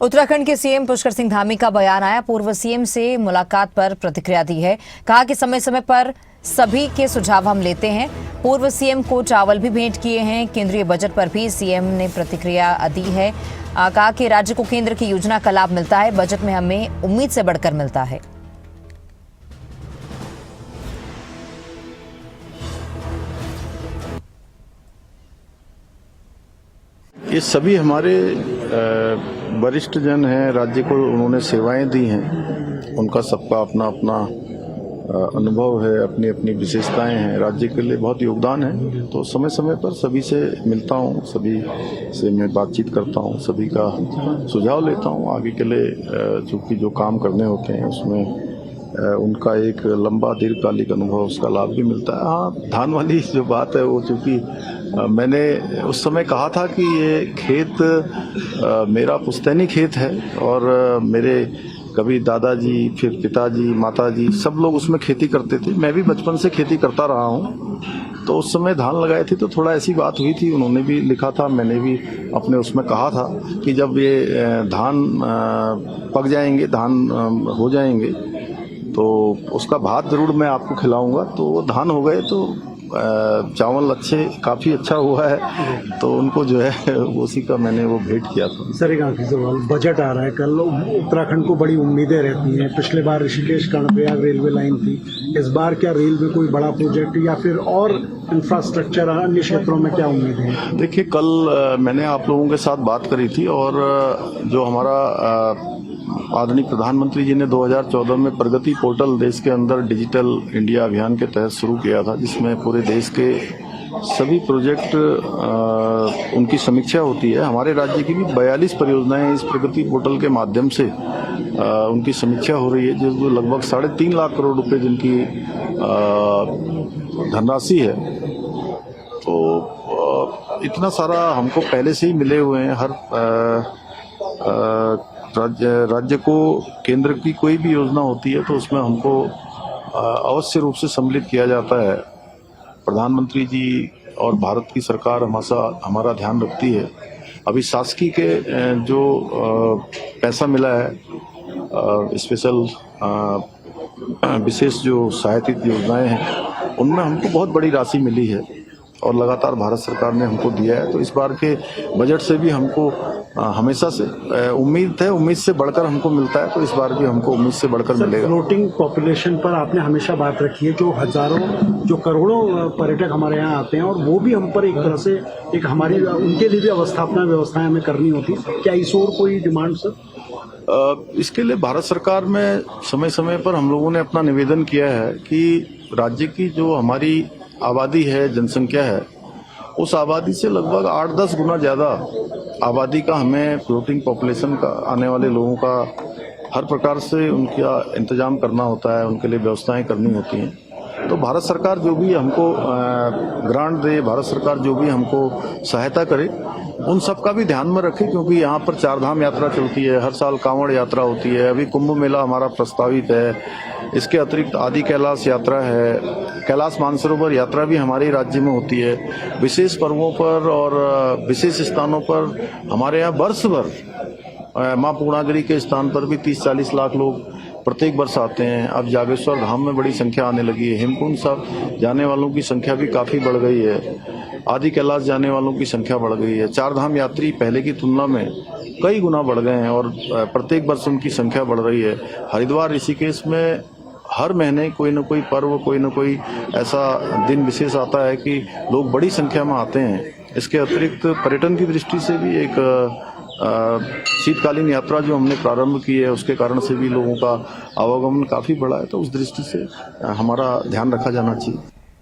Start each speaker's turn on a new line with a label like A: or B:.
A: उत्तराखंड के सीएम पुष्कर सिंह धामी का बयान आया। पूर्व सीएम से मुलाकात पर प्रतिक्रिया दी है। कहा कि समय समय पर सभी के सुझाव हम लेते हैं। पूर्व सीएम को चावल भी भेंट किए हैं। केंद्रीय बजट पर भी सीएम ने प्रतिक्रिया दी है। कहा कि राज्य को केंद्र की योजना का लाभ मिलता है। बजट में हमें उम्मीद से बढ़कर मिलता है।
B: ये सभी हमारे वरिष्ठ जन हैं। राज्य को उन्होंने सेवाएं दी हैं। उनका सबका अपना अपना अनुभव है, अपनी अपनी विशेषताएं हैं। राज्य के लिए बहुत योगदान है। तो समय समय पर सभी से मिलता हूं, सभी से मैं बातचीत करता हूं, सभी का सुझाव लेता हूं। आगे के लिए चूँकि जो काम करने होते हैं उसमें उनका एक लंबा दीर्घकालिक अनुभव, उसका लाभ भी मिलता है। हाँ, धान वाली जो बात है वो चूँकि मैंने उस समय कहा था कि ये खेत मेरा पुश्तैनी खेत है और मेरे कभी दादाजी, फिर पिताजी, माताजी सब लोग उसमें खेती करते थे। मैं भी बचपन से खेती करता रहा हूँ। तो उस समय धान लगाए थे तो थोड़ा ऐसी बात हुई थी। उन्होंने भी लिखा था, मैंने भी अपने उसमें कहा था कि जब ये धान पक जाएंगे, धान हो जाएंगे तो उसका भात जरूर मैं आपको खिलाऊंगा। तो वो धान हो गए तो चावल काफ़ी अच्छा हुआ है। तो उनको जो है उसी का मैंने वो भेंट किया था।
C: सर, एक आखिरी सवाल, बजट आ रहा है कल। उत्तराखंड को बड़ी उम्मीदें रहती हैं। पिछले बार ऋषिकेश कर्णप्रयाग रेलवे लाइन थी। इस बार क्या रेलवे कोई बड़ा प्रोजेक्ट या फिर और इंफ्रास्ट्रक्चर अन्य क्षेत्रों में क्या उम्मीदें हैं?
B: देखिए, कल मैंने आप लोगों के साथ बात करी थी और जो हमारा आदरणीय प्रधानमंत्री जी ने 2014 में प्रगति पोर्टल देश के अंदर डिजिटल इंडिया अभियान के तहत शुरू किया था, जिसमें पूरे देश के सभी प्रोजेक्ट उनकी समीक्षा होती है। हमारे राज्य की भी 42 परियोजनाएं इस प्रगति पोर्टल के माध्यम से उनकी समीक्षा हो रही है, जो लगभग 3.5 लाख करोड़ रुपए जिनकी धनराशि है। तो इतना सारा हमको पहले से ही मिले हुए हैं। हर राज्य को केंद्र की कोई भी योजना होती है तो उसमें हमको अवश्य रूप से सम्मिलित किया जाता है। प्रधानमंत्री जी और भारत की सरकार हमारा ध्यान रखती है। अभी शासकीय के जो पैसा मिला है, स्पेशल विशेष जो सहायतित योजनाएं हैं, उनमें हमको बहुत बड़ी राशि मिली है और लगातार भारत सरकार ने हमको दिया है। तो इस बार के बजट से भी हमको हमेशा से उम्मीद है, उम्मीद से बढ़कर हमको मिलता है। तो इस बार भी हमको उम्मीद से बढ़कर मिलेगा।
C: फ्लोटिंग पॉपुलेशन पर आपने हमेशा बात रखी है। जो करोड़ों पर्यटक हमारे यहाँ आते हैं और वो भी हम पर एक तरह से एक हमारी उनके लिए भी व्यवस्थाएं हमें करनी होती है। क्या इस और कोई डिमांड सर?
B: इसके लिए भारत सरकार में समय समय पर हम लोगों ने अपना निवेदन किया है कि राज्य की जो हमारी आबादी है, जनसंख्या है, उस आबादी से लगभग 8-10 गुना ज़्यादा आबादी का हमें फ्लोटिंग पॉपुलेशन का आने वाले लोगों का हर प्रकार से उनका इंतजाम करना होता है, उनके लिए व्यवस्थाएं करनी होती हैं। तो भारत सरकार जो भी हमको ग्रांट दे, भारत सरकार जो भी हमको सहायता करे, उन सब का भी ध्यान में रखे, क्योंकि यहाँ पर 4 धाम यात्रा चलती है, हर साल कांवड़ यात्रा होती है, अभी कुंभ मेला हमारा प्रस्तावित है। इसके अतिरिक्त आदि कैलाश यात्रा है, कैलाश मानसरोवर यात्रा भी हमारे राज्य में होती है। विशेष पर्वों पर और विशेष स्थानों पर हमारे यहाँ वर्ष भर माँ पूर्णागिरी के स्थान पर भी 30-40 लाख लोग प्रत्येक वर्ष आते हैं। अब जागेश्वर धाम में बड़ी संख्या आने लगी है। हेमकुंड साहब जाने वालों की संख्या भी काफ़ी बढ़ गई है। आदि कैलाश जाने वालों की संख्या बढ़ गई है। 4 धाम यात्री पहले की तुलना में कई गुना बढ़ गए हैं और प्रत्येक वर्ष उनकी संख्या बढ़ रही है। हरिद्वार, ऋषिकेश में हर महीने कोई न कोई पर्व, कोई न कोई ऐसा दिन विशेष आता है कि लोग बड़ी संख्या में आते हैं। इसके अतिरिक्त पर्यटन की दृष्टि से भी एक शीतकालीन यात्रा जो हमने प्रारंभ की है, उसके कारण से भी लोगों का आवागमन काफ़ी बढ़ा है। तो उस दृष्टि से हमारा ध्यान रखा जाना चाहिए।